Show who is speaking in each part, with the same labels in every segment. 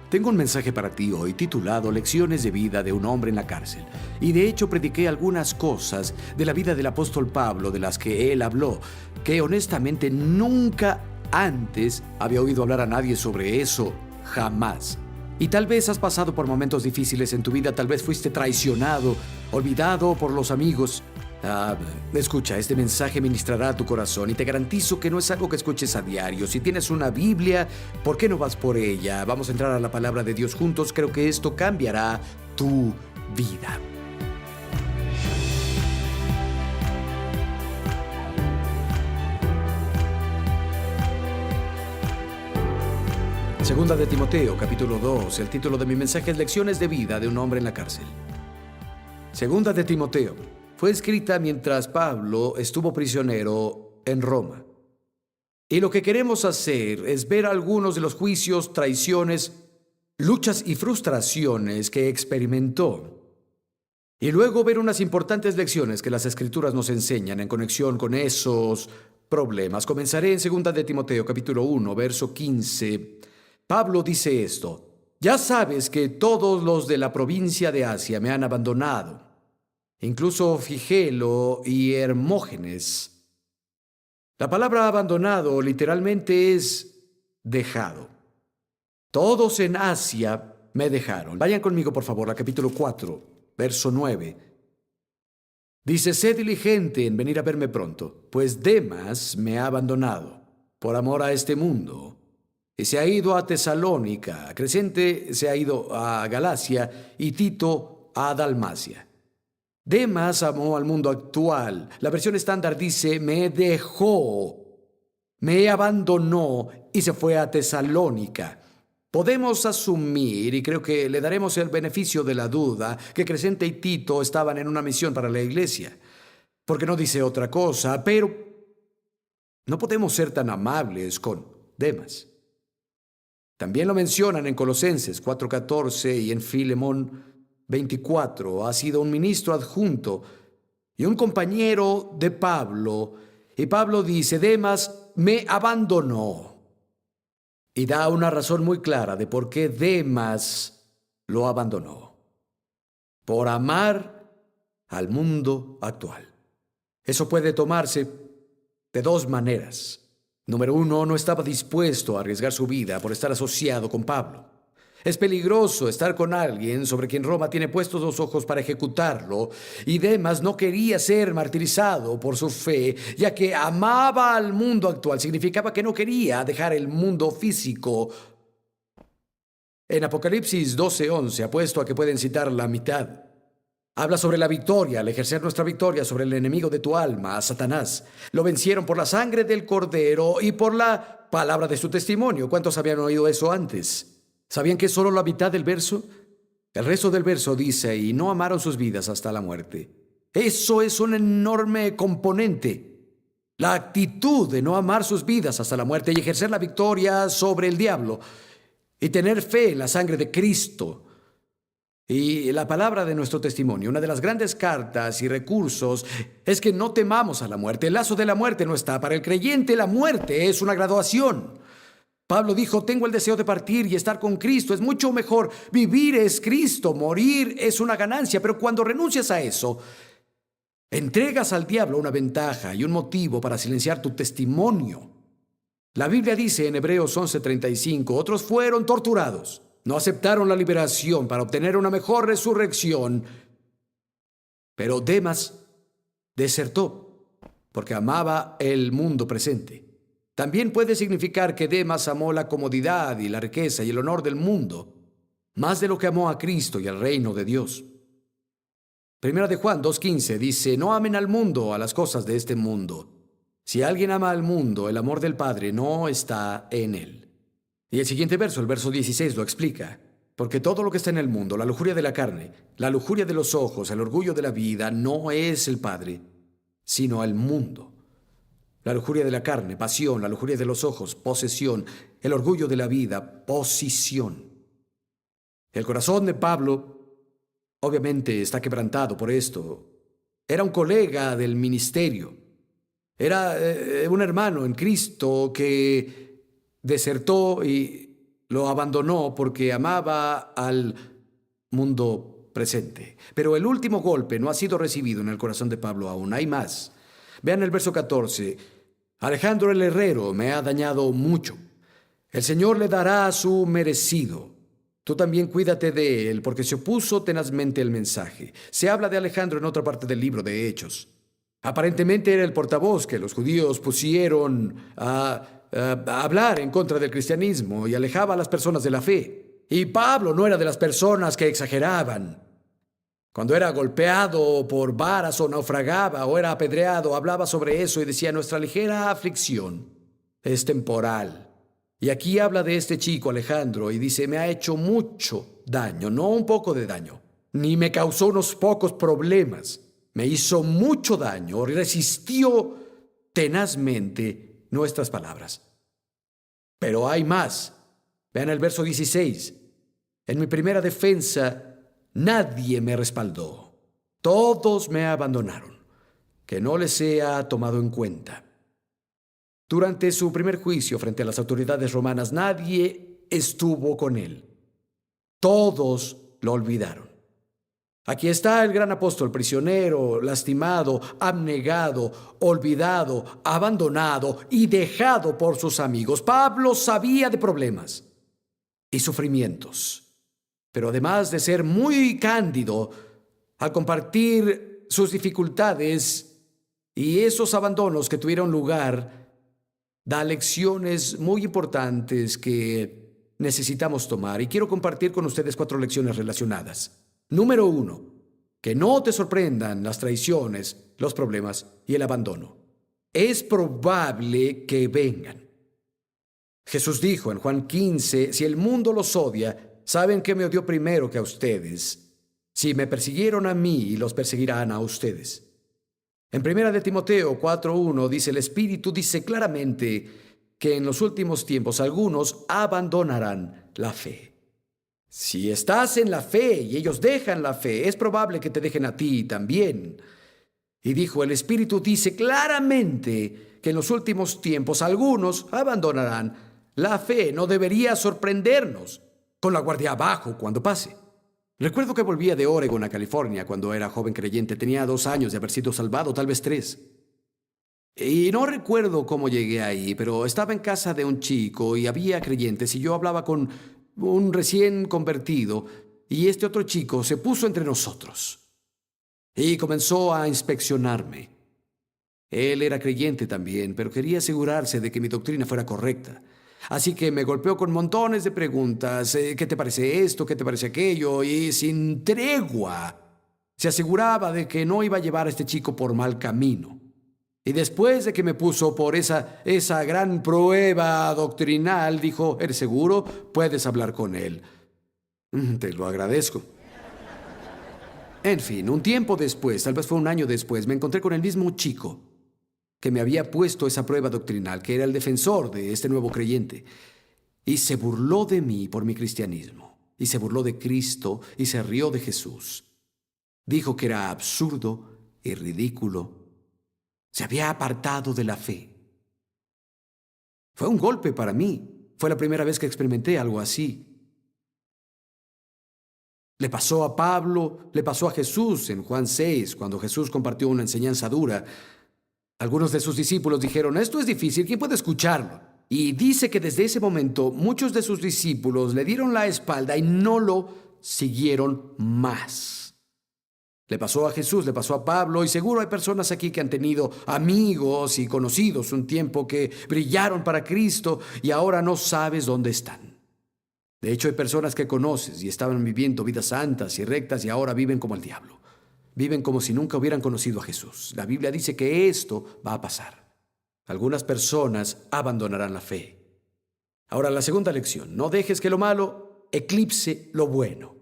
Speaker 1: Tengo un mensaje para ti hoy titulado Lecciones de vida de un hombre en la cárcel. Y de hecho prediqué algunas cosas de la vida del apóstol Pablo de las que él habló, que honestamente nunca antes había oído hablar a nadie sobre eso, jamás. Y tal vez has pasado por momentos difíciles en tu vida, tal vez fuiste traicionado, olvidado por los amigos. Escucha, este mensaje ministrará a tu corazón y te garantizo que no es algo que escuches a diario. Si tienes una Biblia, ¿por qué no vas por ella? Vamos a entrar a la palabra de Dios juntos. Creo que esto cambiará tu vida. Segunda de Timoteo, capítulo 2. El título de mi mensaje es Lecciones de vida de un hombre en la cárcel. Segunda de Timoteo fue escrita mientras Pablo estuvo prisionero en Roma. Y lo que queremos hacer es ver algunos de los juicios, traiciones, luchas y frustraciones que experimentó. Y luego ver unas importantes lecciones que las Escrituras nos enseñan en conexión con esos problemas. Comenzaré en segunda de Timoteo, capítulo 1, verso 15. Pablo dice esto: ya sabes que todos los de la provincia de Asia me han abandonado, incluso Figelo y Hermógenes. La palabra abandonado literalmente es dejado. Todos en Asia me dejaron. Vayan conmigo, por favor, a capítulo 4, verso 9. Dice: sé diligente en venir a verme pronto, pues Demas me ha abandonado por amor a este mundo y se ha ido a Tesalónica. Crescente se ha ido a Galacia y Tito a Dalmacia. Demas amó al mundo actual. La versión estándar dice: me dejó, me abandonó y se fue a Tesalónica. Podemos asumir, y creo que le daremos el beneficio de la duda, que Crescente y Tito estaban en una misión para la iglesia, porque no dice otra cosa, pero no podemos ser tan amables con Demas. También lo mencionan en Colosenses 4:14 y en Filemón 24. Ha sido un ministro adjunto y un compañero de Pablo. Y Pablo dice: Demas me abandonó. Y da una razón muy clara de por qué Demas lo abandonó: por amar al mundo actual. Eso puede tomarse de dos maneras. Número uno, no estaba dispuesto a arriesgar su vida por estar asociado con Pablo. Es peligroso estar con alguien sobre quien Roma tiene puestos los ojos para ejecutarlo, y Demas no quería ser martirizado por su fe, ya que amaba al mundo actual. Significaba que no quería dejar el mundo físico. En Apocalipsis 12:11, apuesto a que pueden citar la mitad, habla sobre la victoria, al ejercer nuestra victoria sobre el enemigo de tu alma, a Satanás. Lo vencieron por la sangre del Cordero y por la palabra de su testimonio. ¿Cuántos habían oído eso antes? ¿Sabían que es solo la mitad del verso? El resto del verso dice: y no amaron sus vidas hasta la muerte. Eso es un enorme componente. La actitud de no amar sus vidas hasta la muerte y ejercer la victoria sobre el diablo y tener fe en la sangre de Cristo y la palabra de nuestro testimonio. Una de las grandes cartas y recursos es que no temamos a la muerte. El lazo de la muerte no está. Para el creyente, la muerte es una graduación. Pablo dijo: tengo el deseo de partir y estar con Cristo. Es mucho mejor. Vivir es Cristo, morir es una ganancia. Pero cuando renuncias a eso, entregas al diablo una ventaja y un motivo para silenciar tu testimonio. La Biblia dice en Hebreos 11:35, otros fueron torturados. No aceptaron la liberación para obtener una mejor resurrección. Pero Demas desertó porque amaba el mundo presente. También puede significar que Demas amó la comodidad y la riqueza y el honor del mundo más de lo que amó a Cristo y al reino de Dios. Primera de Juan 2:15 dice: no amen al mundo, a las cosas de este mundo. Si alguien ama al mundo, el amor del Padre no está en él. Y el siguiente verso, el verso 16, lo explica: porque todo lo que está en el mundo, la lujuria de la carne, la lujuria de los ojos, el orgullo de la vida, no es el Padre, sino el mundo. La lujuria de la carne, pasión; la lujuria de los ojos, posesión; el orgullo de la vida, posición. El corazón de Pablo obviamente está quebrantado por esto. Era un colega del ministerio. Era un hermano en Cristo que desertó y lo abandonó porque amaba al mundo presente. Pero el último golpe no ha sido recibido en el corazón de Pablo aún. Hay más. Vean el verso 14. Alejandro el herrero me ha dañado mucho. El Señor le dará su merecido. Tú también cuídate de él, porque se opuso tenazmente al mensaje. Se habla de Alejandro en otra parte del libro de Hechos. Aparentemente era el portavoz que los judíos pusieron a hablar en contra del cristianismo y alejaba a las personas de la fe. Y Pablo no era de las personas que exageraban. Cuando era golpeado por varas o naufragaba o era apedreado, hablaba sobre eso y decía: nuestra ligera aflicción es temporal. Y aquí habla de este chico Alejandro y dice: me ha hecho mucho daño, no un poco de daño, ni me causó unos pocos problemas. Me hizo mucho daño, resistió tenazmente nuestras palabras. Pero hay más. Vean el verso 16. En mi primera defensa, nadie me respaldó. Todos me abandonaron. Que no les sea tomado en cuenta. Durante su primer juicio frente a las autoridades romanas, nadie estuvo con él. Todos lo olvidaron. Aquí está el gran apóstol, prisionero, lastimado, abnegado, olvidado, abandonado y dejado por sus amigos. Pablo sabía de problemas y sufrimientos, pero además de ser muy cándido al compartir sus dificultades y esos abandonos que tuvieron lugar, da lecciones muy importantes que necesitamos tomar. Y quiero compartir con ustedes 4 lecciones relacionadas. Número 1, que no te sorprendan las traiciones, los problemas y el abandono. Es probable que vengan. Jesús dijo en Juan 15, si el mundo los odia, saben que me odió primero que a ustedes. Si me persiguieron a mí, los perseguirán a ustedes. En 1 de Timoteo 4:1 dice, el Espíritu dice claramente que en los últimos tiempos algunos abandonarán la fe. Si estás en la fe y ellos dejan la fe, es probable que te dejen a ti también. Y dijo, el Espíritu dice claramente que en los últimos tiempos algunos abandonarán la fe. No debería sorprendernos con la guardia abajo cuando pase. Recuerdo que volvía de Oregon a California cuando era joven creyente. Tenía 2 años de haber sido salvado, tal vez 3. Y no recuerdo cómo llegué ahí, pero estaba en casa de un chico y había creyentes y yo hablaba con un recién convertido y este otro chico se puso entre nosotros y comenzó a inspeccionarme. Él era creyente también, pero quería asegurarse de que mi doctrina fuera correcta. Así que me golpeó con montones de preguntas. ¿Qué te parece esto? ¿Qué te parece aquello? Y sin tregua se aseguraba de que no iba a llevar a este chico por mal camino. Y después de que me puso por esa gran prueba doctrinal, dijo, ¿eres seguro? Puedes hablar con él. Te lo agradezco. En fin, un tiempo después, tal vez fue un año después, me encontré con el mismo chico que me había puesto esa prueba doctrinal, que era el defensor de este nuevo creyente. Y se burló de mí por mi cristianismo. Y se burló de Cristo y se rió de Jesús. Dijo que era absurdo y ridículo. Se había apartado de la fe. Fue un golpe para mí. Fue la primera vez que experimenté algo así. Le pasó a Pablo, le pasó a Jesús en Juan 6, cuando Jesús compartió una enseñanza dura. Algunos de sus discípulos dijeron, esto es difícil, ¿quién puede escucharlo? Y dice que desde ese momento muchos de sus discípulos le dieron la espalda y no lo siguieron más. Le pasó a Jesús, le pasó a Pablo, y seguro hay personas aquí que han tenido amigos y conocidos un tiempo que brillaron para Cristo y ahora no sabes dónde están. De hecho, hay personas que conoces y estaban viviendo vidas santas y rectas y ahora viven como el diablo. Viven como si nunca hubieran conocido a Jesús. La Biblia dice que esto va a pasar. Algunas personas abandonarán la fe. Ahora, la segunda lección. No dejes que lo malo eclipse lo bueno.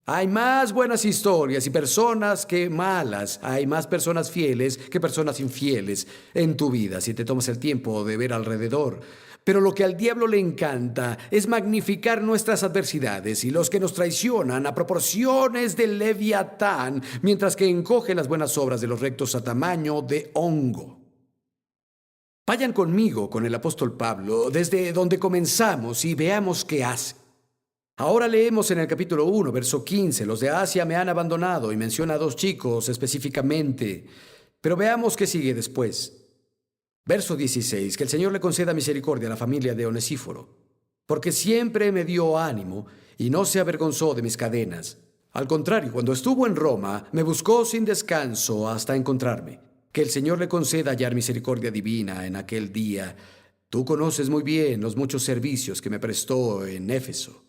Speaker 1: Hay más buenas historias y personas que malas. Hay más personas fieles que personas infieles en tu vida, si te tomas el tiempo de ver alrededor. Pero lo que al diablo le encanta es magnificar nuestras adversidades y los que nos traicionan a proporciones de Leviatán, mientras que encoge las buenas obras de los rectos a tamaño de hongo. Vayan conmigo con el apóstol Pablo desde donde comenzamos y veamos qué hace. Ahora leemos en el capítulo 1, verso 15, los de Asia me han abandonado y menciona a 2 chicos específicamente. Pero veamos qué sigue después. Verso 16, que el Señor le conceda misericordia a la familia de Onesíforo, porque siempre me dio ánimo y no se avergonzó de mis cadenas. Al contrario, cuando estuvo en Roma, me buscó sin descanso hasta encontrarme. Que el Señor le conceda hallar misericordia divina en aquel día. Tú conoces muy bien los muchos servicios que me prestó en Éfeso.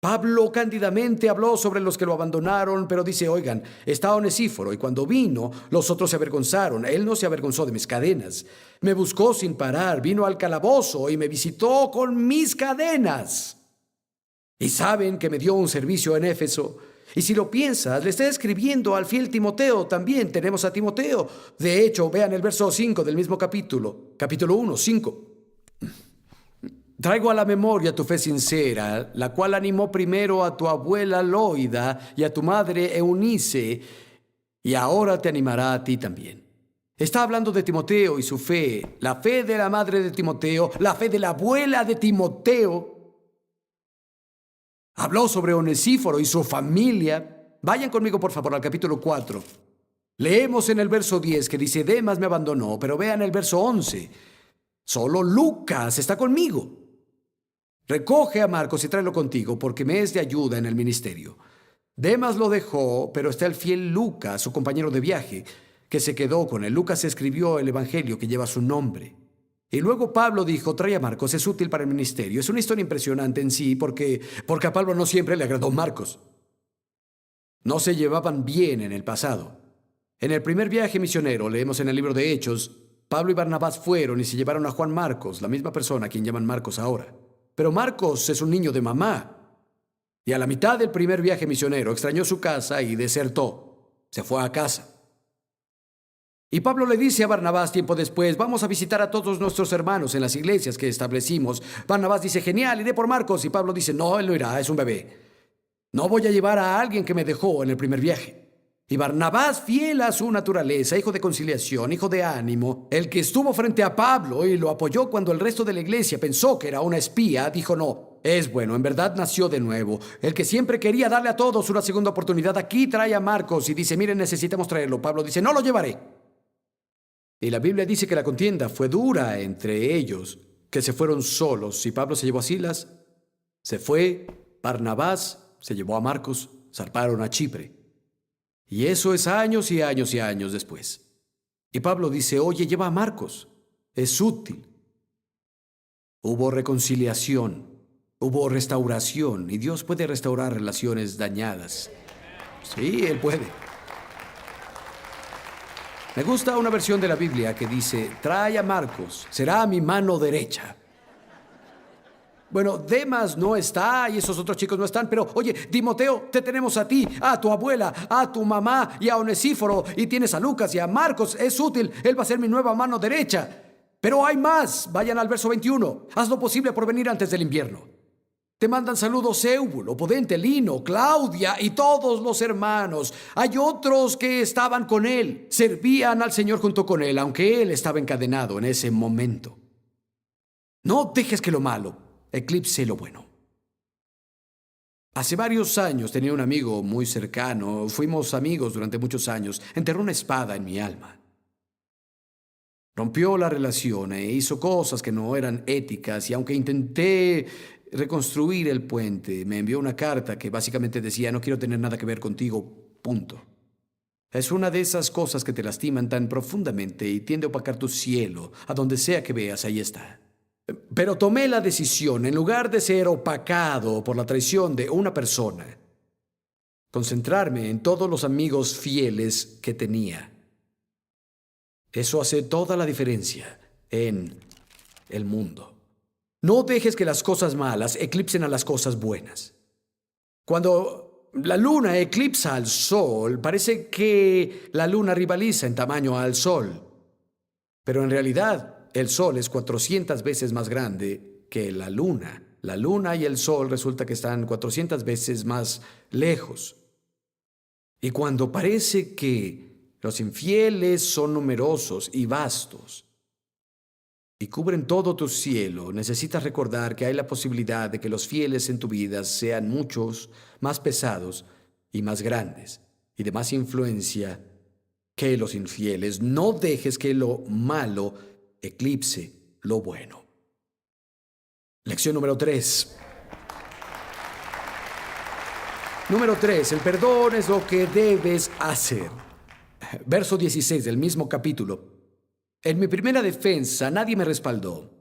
Speaker 1: Pablo cándidamente habló sobre los que lo abandonaron, pero dice, oigan, está Onesíforo, y cuando vino, los otros se avergonzaron. Él no se avergonzó de mis cadenas. Me buscó sin parar, vino al calabozo y me visitó con mis cadenas. Y saben que me dio un servicio en Éfeso. Y si lo piensas, le está escribiendo al fiel Timoteo también. Tenemos a Timoteo. De hecho, vean el verso 5 del mismo capítulo 1, 5. Traigo a la memoria tu fe sincera, la cual animó primero a tu abuela Loida y a tu madre Eunice, y ahora te animará a ti también. Está hablando de Timoteo y su fe, la fe de la madre de Timoteo, la fe de la abuela de Timoteo. Habló sobre Onesíforo y su familia. Vayan conmigo, por favor, al capítulo 4. Leemos en el verso 10 que dice, Demas me abandonó, pero vean el verso 11. Solo Lucas está conmigo. Recoge a Marcos y tráelo contigo, porque me es de ayuda en el ministerio. Demas lo dejó, pero está el fiel Lucas, su compañero de viaje, que se quedó con él. Lucas escribió el evangelio que lleva su nombre. Y luego Pablo dijo, trae a Marcos, es útil para el ministerio. Es una historia impresionante en sí, porque a Pablo no siempre le agradó Marcos. No se llevaban bien en el pasado. En el primer viaje misionero, leemos en el libro de Hechos, Pablo y Barnabás fueron y se llevaron a Juan Marcos, la misma persona a quien llaman Marcos ahora. Pero Marcos es un niño de mamá. Y a la mitad del primer viaje misionero extrañó su casa y desertó. Se fue a casa. Y Pablo le dice a Barnabás tiempo después, vamos a visitar a todos nuestros hermanos en las iglesias que establecimos. Barnabás dice, genial, iré por Marcos. Y Pablo dice, no, él no irá, es un bebé. No voy a llevar a alguien que me dejó en el primer viaje. Y Barnabás, fiel a su naturaleza, hijo de conciliación, hijo de ánimo, el que estuvo frente a Pablo y lo apoyó cuando el resto de la iglesia pensó que era una espía, dijo no, es bueno, en verdad nació de nuevo. El que siempre quería darle a todos una segunda oportunidad, aquí trae a Marcos y dice, miren, necesitamos traerlo. Pablo dice, no lo llevaré. Y la Biblia dice que la contienda fue dura entre ellos, que se fueron solos. Y Pablo se llevó a Silas, se fue, Barnabás se llevó a Marcos, zarparon a Chipre. Y eso es años y años y años después. Y Pablo dice, oye, lleva a Marcos, es útil. Hubo reconciliación, hubo restauración, y Dios puede restaurar relaciones dañadas. Sí, Él puede. Me gusta una versión de la Biblia que dice, trae a Marcos, será mi mano derecha. Bueno, Demas no está y esos otros chicos no están, pero oye, Timoteo, te tenemos a ti, a tu abuela, a tu mamá y a Onesíforo, y tienes a Lucas y a Marcos, es útil, él va a ser mi nueva mano derecha. Pero hay más, vayan al verso 21, haz lo posible por venir antes del invierno. Te mandan saludos Éubulo, Podente, Lino, Claudia y todos los hermanos. Hay otros que estaban con él, servían al Señor junto con él, aunque él estaba encadenado en ese momento. No dejes que lo malo eclipse lo bueno. Hace varios años tenía un amigo muy cercano, fuimos amigos durante muchos años, enterró una espada en mi alma. Rompió la relación e hizo cosas que no eran éticas, y aunque intenté reconstruir el puente, me envió una carta que básicamente decía, no quiero tener nada que ver contigo, punto. Es una de esas cosas que te lastiman tan profundamente y tiende a opacar tu cielo, a donde sea que veas, ahí está. Pero tomé la decisión, en lugar de ser opacado por la traición de una persona, concentrarme en todos los amigos fieles que tenía. Eso hace toda la diferencia en el mundo. No dejes que las cosas malas eclipsen a las cosas buenas. Cuando la luna eclipsa al sol, parece que la luna rivaliza en tamaño al sol. Pero en realidad, el sol es 400 veces más grande que la luna. La luna y el sol resulta que están 400 veces más lejos. Y cuando parece que los infieles son numerosos y vastos, y cubren todo tu cielo, necesitas recordar que hay la posibilidad de que los fieles en tu vida sean muchos, más pesados y más grandes, y de más influencia que los infieles. No dejes que lo malo eclipse lo bueno. Lección número 3. Número 3. El perdón es lo que debes hacer. Verso 16 del mismo capítulo. En mi primera defensa nadie me respaldó.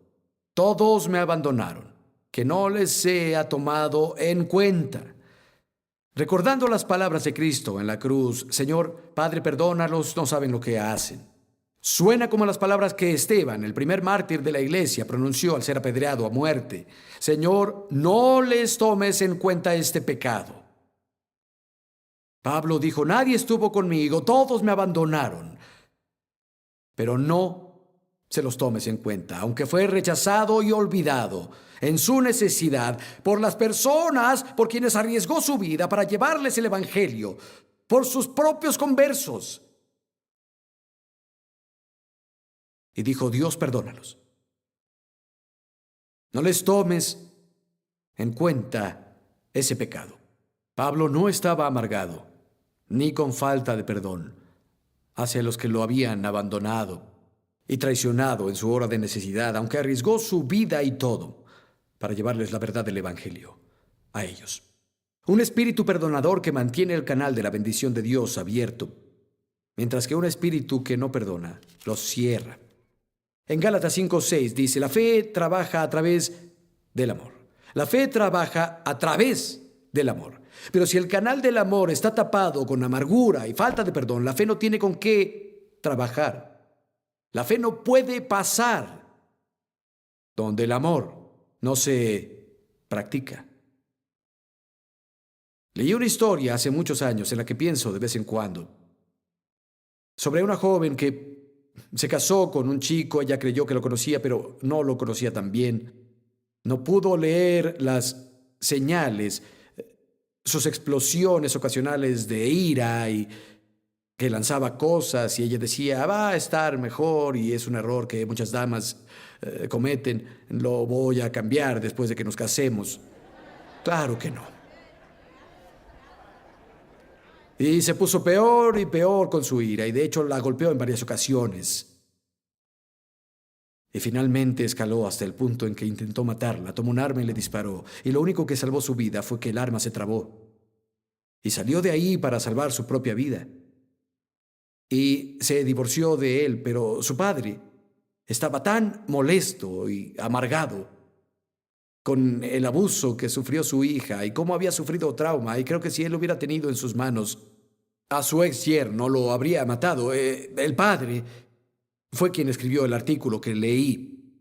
Speaker 1: Todos me abandonaron. Que no les sea tomado en cuenta. Recordando las palabras de Cristo en la cruz, Señor, Padre, perdónalos, no saben lo que hacen. Suena como las palabras que Esteban, el primer mártir de la iglesia, pronunció al ser apedreado a muerte. Señor, no les tomes en cuenta este pecado. Pablo dijo, nadie estuvo conmigo, todos me abandonaron. Pero no se los tomes en cuenta, aunque fue rechazado y olvidado en su necesidad por las personas por quienes arriesgó su vida para llevarles el evangelio, por sus propios conversos. Y dijo, Dios, perdónalos. No les tomes en cuenta ese pecado. Pablo no estaba amargado, ni con falta de perdón hacia los que lo habían abandonado y traicionado en su hora de necesidad, aunque arriesgó su vida y todo para llevarles la verdad del evangelio a ellos. Un espíritu perdonador que mantiene el canal de la bendición de Dios abierto, mientras que un espíritu que no perdona lo cierra. En Gálatas 5:6 dice, la fe trabaja a través del amor. La fe trabaja a través del amor. Pero si el canal del amor está tapado con amargura y falta de perdón, la fe no tiene con qué trabajar. La fe no puede pasar donde el amor no se practica. Leí una historia hace muchos años en la que pienso de vez en cuando sobre una joven que se casó con un chico. Ella creyó que lo conocía, pero no lo conocía tan bien. No pudo leer las señales, sus explosiones ocasionales de ira y que lanzaba cosas, y ella decía, va a estar mejor, y es un error que muchas damas cometen, lo voy a cambiar después de que nos casemos. Claro que no. Y se puso peor y peor con su ira, y de hecho la golpeó en varias ocasiones. Y finalmente escaló hasta el punto en que intentó matarla, tomó un arma y le disparó, y lo único que salvó su vida fue que el arma se trabó. Y salió de ahí para salvar su propia vida. Y se divorció de él, pero su padre estaba tan molesto y amargado con el abuso que sufrió su hija y cómo había sufrido trauma, y creo que si él hubiera tenido en sus manos a su ex yerno, lo habría matado. El padre fue quien escribió el artículo que leí,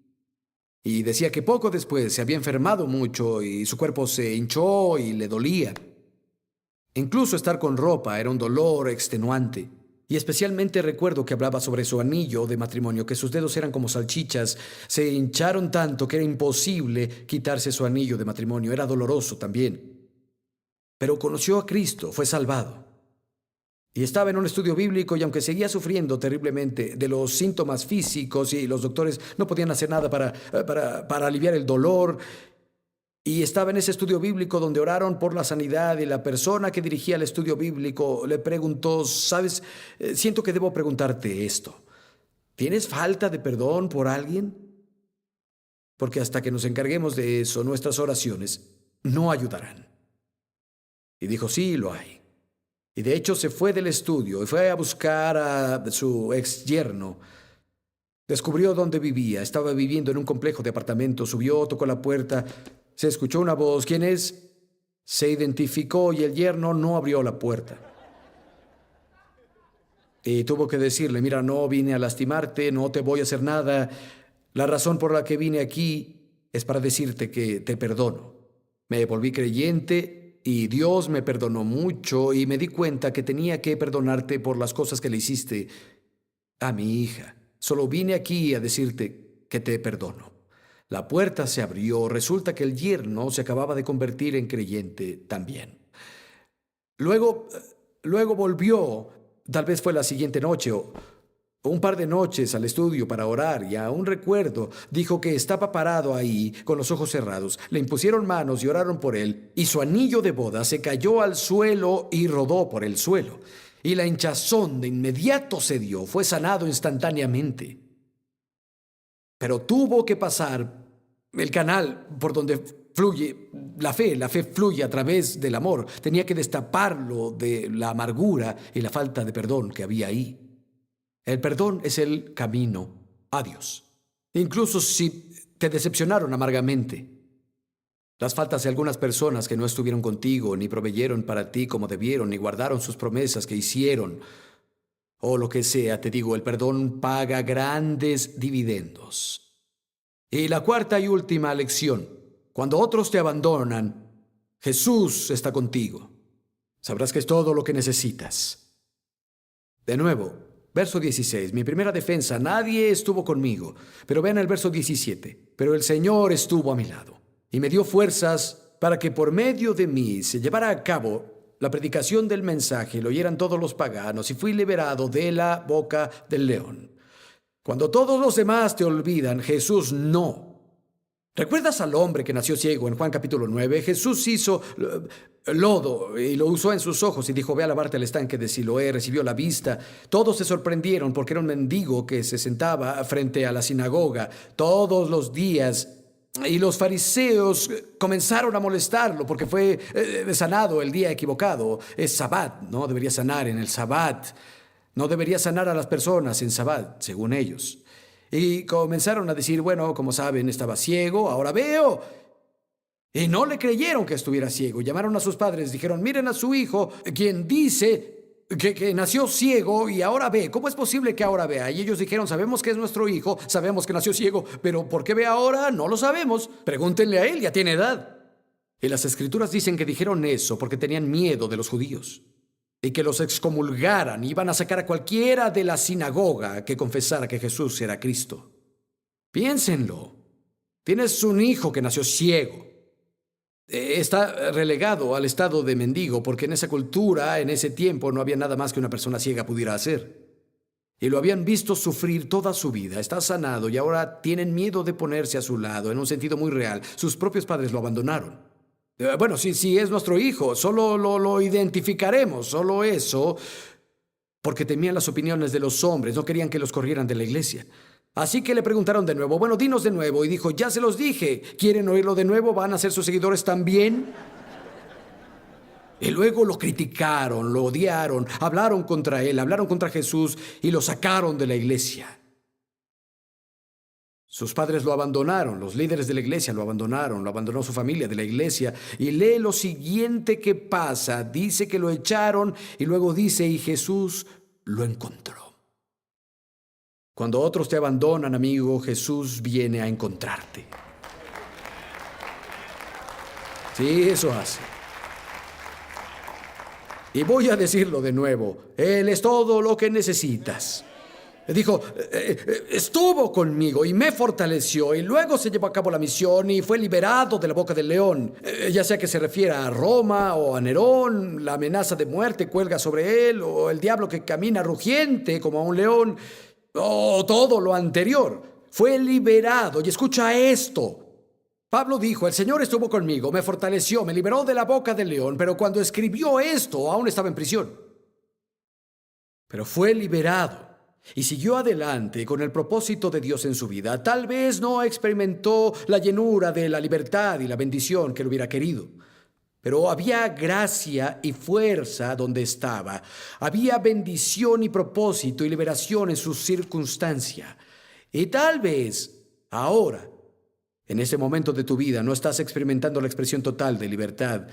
Speaker 1: y decía que poco después se había enfermado mucho y su cuerpo se hinchó y le dolía. Incluso estar con ropa era un dolor extenuante. Y especialmente recuerdo que hablaba sobre su anillo de matrimonio, que sus dedos eran como salchichas, se hincharon tanto que era imposible quitarse su anillo de matrimonio. Era doloroso también. Pero conoció a Cristo, fue salvado. Y estaba en un estudio bíblico, y aunque seguía sufriendo terriblemente de los síntomas físicos y los doctores no podían hacer nada para aliviar el dolor, y estaba en ese estudio bíblico donde oraron por la sanidad, y la persona que dirigía el estudio bíblico le preguntó, ¿sabes? Siento que debo preguntarte esto. ¿Tienes falta de perdón por alguien? Porque hasta que nos encarguemos de eso, nuestras oraciones no ayudarán. Y dijo, sí, lo hay. Y de hecho se fue del estudio y fue a buscar a su ex yerno. Descubrió dónde vivía. Estaba viviendo en un complejo de apartamentos. Subió, tocó la puerta. Se escuchó una voz. ¿Quién es? Se identificó y el yerno no abrió la puerta. Y tuvo que decirle, mira, no vine a lastimarte, no te voy a hacer nada. La razón por la que vine aquí es para decirte que te perdono. Me volví creyente y Dios me perdonó mucho, y me di cuenta que tenía que perdonarte por las cosas que le hiciste a mi hija. Solo vine aquí a decirte que te perdono. La puerta se abrió. Resulta que el yerno se acababa de convertir en creyente también. Luego volvió. Tal vez fue la siguiente noche un par de noches al estudio para orar y aún recuerdo, dijo que estaba parado ahí con los ojos cerrados. Le impusieron manos y oraron por él y su anillo de boda se cayó al suelo y rodó por el suelo. Y la hinchazón de inmediato cedió, fue sanado instantáneamente. Pero tuvo que pasar el canal por donde fluye la fe fluye a través del amor. Tenía que destaparlo de la amargura y la falta de perdón que había ahí. El perdón es el camino a Dios. Incluso si te decepcionaron amargamente. Las faltas de algunas personas que no estuvieron contigo, ni proveyeron para ti como debieron, ni guardaron sus promesas que hicieron, o lo que sea, te digo, el perdón paga grandes dividendos. Y la cuarta y última lección: cuando otros te abandonan, Jesús está contigo. Sabrás que es todo lo que necesitas. De nuevo, verso 16, mi primera defensa: nadie estuvo conmigo. Pero vean el verso 17, pero el Señor estuvo a mi lado y me dio fuerzas para que por medio de mí se llevara a cabo la predicación del mensaje, lo oyeran todos los paganos, y fui liberado de la boca del león. Cuando todos los demás te olvidan, Jesús no. ¿Recuerdas al hombre que nació ciego en Juan capítulo 9? Jesús hizo lodo y lo usó en sus ojos y dijo: ve a lavarte al estanque de Siloé. Recibió la vista. Todos se sorprendieron porque era un mendigo que se sentaba frente a la sinagoga todos los días. Y los fariseos comenzaron a molestarlo porque fue sanado el día equivocado. Es Sabbat, no debería sanar en el Sabbat. No debería sanar a las personas en Sabbat, según ellos. Y comenzaron a decir: bueno, como saben, estaba ciego, ahora veo. Y no le creyeron que estuviera ciego. Llamaron a sus padres, dijeron: miren a su hijo, quien dice que nació ciego y ahora ve. ¿Cómo es posible que ahora vea? Y ellos dijeron: sabemos que es nuestro hijo, sabemos que nació ciego, pero ¿por qué ve ahora? No lo sabemos. Pregúntenle a él, ya tiene edad. Y las escrituras dicen que dijeron eso porque tenían miedo de los judíos y que los excomulgaran. Iban a sacar a cualquiera de la sinagoga que confesara que Jesús era Cristo. Piénsenlo. Tienes un hijo que nació ciego. Está relegado al estado de mendigo porque en esa cultura, en ese tiempo, no había nada más que una persona ciega pudiera hacer. Y lo habían visto sufrir toda su vida. Está sanado y ahora tienen miedo de ponerse a su lado, en un sentido muy real. Sus propios padres lo abandonaron. Bueno, sí, es nuestro hijo. Solo lo identificaremos, solo eso, porque temían las opiniones de los hombres. No querían que los corrieran de la iglesia. Así que le preguntaron de nuevo: bueno, dinos de nuevo. Y dijo: ya se los dije. ¿Quieren oírlo de nuevo? ¿Van a ser sus seguidores también? Y luego lo criticaron, lo odiaron, hablaron contra él, hablaron contra Jesús y lo sacaron de la iglesia. Sus padres lo abandonaron, los líderes de la iglesia lo abandonó su familia de la iglesia. Y lee lo siguiente que pasa. Dice que lo echaron y luego dice: y Jesús lo encontró. Cuando otros te abandonan, amigo, Jesús viene a encontrarte. Sí, eso hace. Y voy a decirlo de nuevo: Él es todo lo que necesitas. Dijo: estuvo conmigo y me fortaleció, y luego se llevó a cabo la misión y fue liberado de la boca del león. Ya sea que se refiera a Roma o a Nerón, la amenaza de muerte cuelga sobre él, o el diablo que camina rugiente como un león, o todo lo anterior. Fue liberado. Y escucha esto. Pablo dijo: el Señor estuvo conmigo, me fortaleció, me liberó de la boca del león. Pero cuando escribió esto, aún estaba en prisión. Pero fue liberado y siguió adelante con el propósito de Dios en su vida. Tal vez no experimentó la llenura de la libertad y la bendición que él hubiera querido, pero había gracia y fuerza donde estaba. Había bendición y propósito y liberación en su circunstancia. Y tal vez ahora, en ese momento de tu vida, no estás experimentando la expresión total de libertad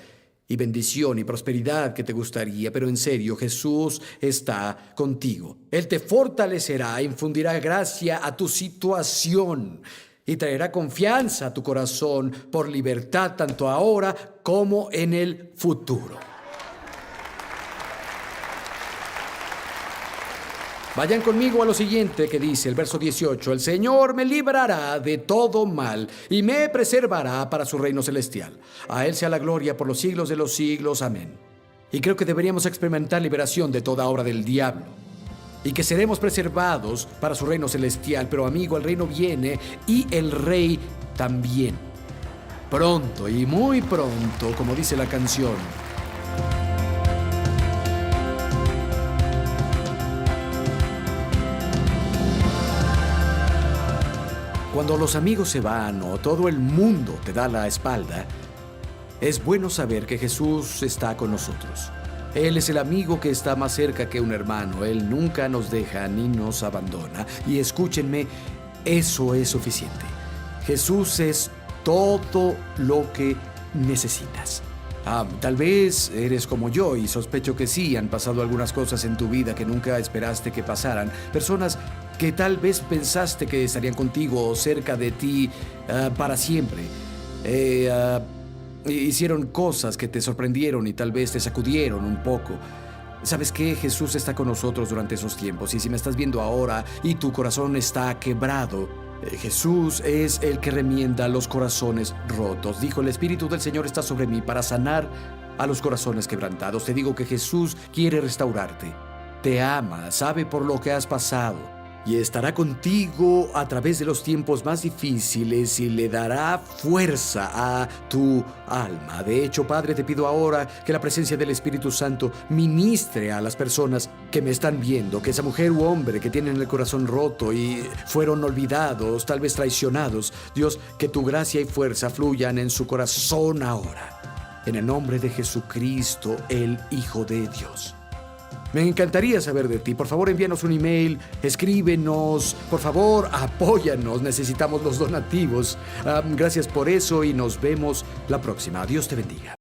Speaker 1: y bendición y prosperidad que te gustaría, pero en serio, Jesús está contigo. Él te fortalecerá, infundirá gracia a tu situación y traerá confianza a tu corazón por libertad tanto ahora como en el futuro. Vayan conmigo a lo siguiente que dice el verso 18: el Señor me librará de todo mal y me preservará para su reino celestial. A Él sea la gloria por los siglos de los siglos. Amén. Y creo que deberíamos experimentar liberación de toda obra del diablo. y que seremos preservados para su reino celestial. Pero amigo, el reino viene y el rey también. Pronto y muy pronto, como dice la canción. Cuando los amigos se van o todo el mundo te da la espalda, es bueno saber que Jesús está con nosotros. Él es el amigo que está más cerca que un hermano. Él nunca nos deja ni nos abandona. Y escúchenme, eso es suficiente. Jesús es todo lo que necesitas. Tal vez eres como yo y sospecho que sí, han pasado algunas cosas en tu vida que nunca esperaste que pasaran. Personas que tal vez pensaste que estarían contigo o cerca de ti para siempre. Hicieron cosas que te sorprendieron y tal vez te sacudieron un poco. ¿Sabes qué? Jesús está con nosotros durante esos tiempos. Y si me estás viendo ahora y tu corazón está quebrado, Jesús es el que remienda los corazones rotos. Dijo: el Espíritu del Señor está sobre mí para sanar a los corazones quebrantados. Te digo que Jesús quiere restaurarte. Te ama, sabe por lo que has pasado y estará contigo a través de los tiempos más difíciles y le dará fuerza a tu alma. De hecho, Padre, te pido ahora que la presencia del Espíritu Santo ministre a las personas que me están viendo, que esa mujer u hombre que tienen el corazón roto y fueron olvidados, tal vez traicionados. Dios, que tu gracia y fuerza fluyan en su corazón ahora. En el nombre de Jesucristo, el Hijo de Dios. Me encantaría saber de ti. Por favor, envíanos un email, escríbenos, por favor, apóyanos. Necesitamos los donativos. Gracias por eso y nos vemos la próxima. Dios te bendiga.